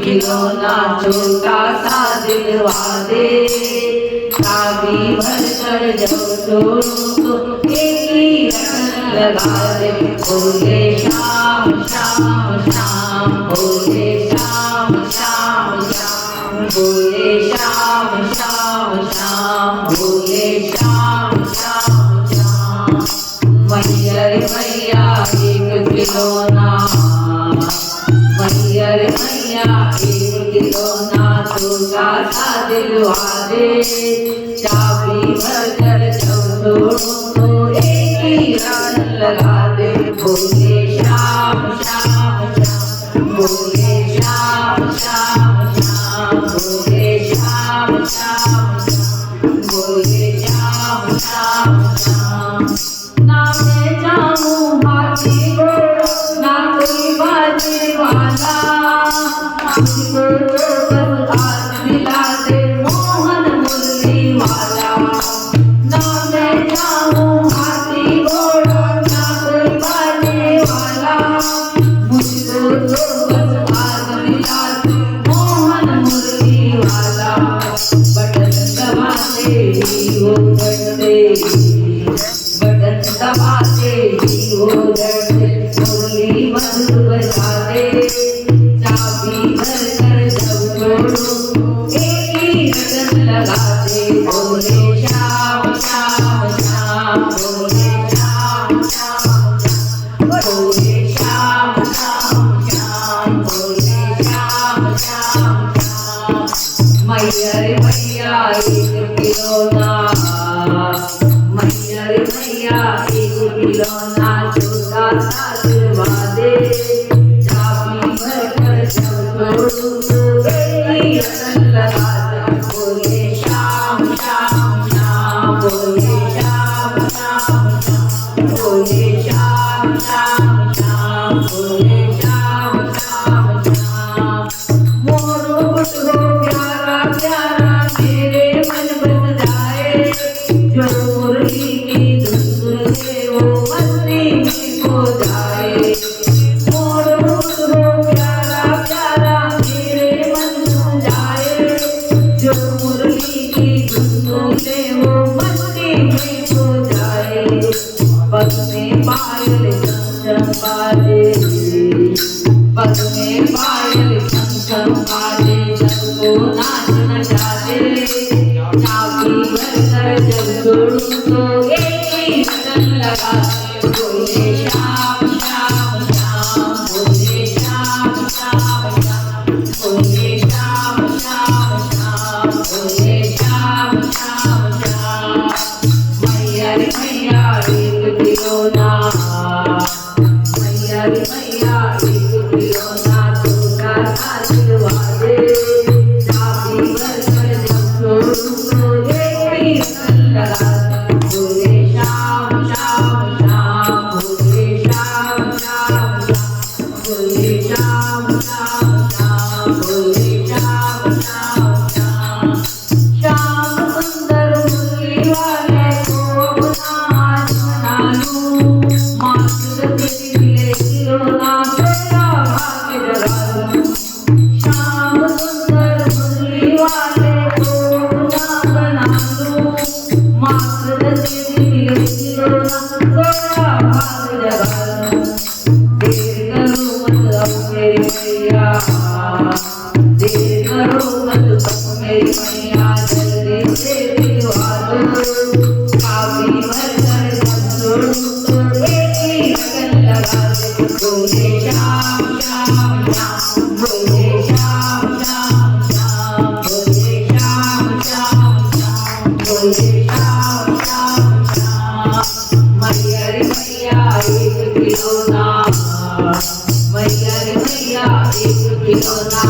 खिलौना छोटा सा दिलवा दे। चाबी भर कर जब तोड़ूं तो एक ही रटन लगा दे। बोले श्याम श्याम श्याम, बोले श्याम श्याम श्याम, बोले श्याम श्याम श्याम, बोले श्याम श्याम श्याम। मैया रे मैया एक खिलौना, मैया रे मैया एक खिलौना छोटा सा दिलवा दे। चाबी भर कर जब तोड़ूं तो एक ही रटन लगा दे। बोले श्याम श्याम श्याम, बोले श्याम श्याम श्याम, बोले श्याम श्याम श्याम, बोले श्याम श्याम श्याम। ना मैं जाऊं हाथी घोड़ा ना कोई बाजे वाला, मुझको बस आज दिला दे मोहन मुरली वाला। ना मैं जाऊं हाथी घोड़ा ना कोई बाजे वाला, मुझको बस आज दिला दे मोहन मुरली वाला। बटन दबाते ही वो करते, बटन दबाते ही वो करते, मुरली मधुर बजा दे। चाबी भर कर जब तोड़ूं एक ही रटन लगा दे। बोले श्याम श्याम श्याम, बोले श्याम श्याम श्याम, बोले श्याम श्याम श्याम, बोले श्याम श्याम श्याम। मैया रे मैया एक खिलौना, मैया रे मैया एक खिलौना छोटा सा दिलवा दे। चाबी भर कर जब तोड़ूं तो एक ही रटन लगा दे। बोले श्याम श्याम श्याम, बोले श्याम श्याम श्याम, बोले श्याम श्याम श्याम, बोले श्याम श्याम श्याम। मोरो गुट हो प्यारा प्यारा मेरे मन बस जाए, जो मुरली की धुन सुन के वो मस्ती में खो जाए। मोरो गुट हो प्यारा प्यारा मेरे मन बस जाए, जो मुरली की धुन सुन के वो मस्ती में खो जाए। पग में पायल चम चम बाजे, पग में पायल चम चम बाजे, सबको नाच नचा दे। चाबी भर कर जब तोड़ूं तो एक ही रटन लगा दे। बोले श्याम श्याम श्याम, बोले श्याम श्याम श्याम, बोले श्याम श्याम श्याम, बोले श्याम श्याम श्याम। मैया रे मैया एक खिलौना, मैया रे मैया एक खिलौना छोटा सा दिलवा दे। चाबी भर कर जब तोड़ूं तो एक ही रटन लगा दे। बोले श्याम श्याम श्याम, बोले श्याम श्याम श्याम, बोले श्याम श्याम श्याम, बोले श्याम श्याम श्याम। श्याम सुंदर मुरली वाले को अपना आज बना लूं, मात्र तेरी मिले खिलौना तेरा भाग्य जगा दूं। श्याम सुंदर मुरली वाले को अपना बना लूं, मात्र तेरी मिले खिलौना तेरा भाग्य जगा दूं। देर करो मत अब मेरी मैया, देर करो मत अब मेरी मैया, जल्दी से दिलवा दो। चाबी भर कर जब तोड़ूं तो एक ही रटन लगा दे। बोले श्याम श्याम श्याम, बोले श्याम श्याम श्याम, बोले श्याम श्याम श्याम, बोले श्याम श्याम श्याम। मैया रे मैया एक खिलौना, मैया रे मैया एक खिलौना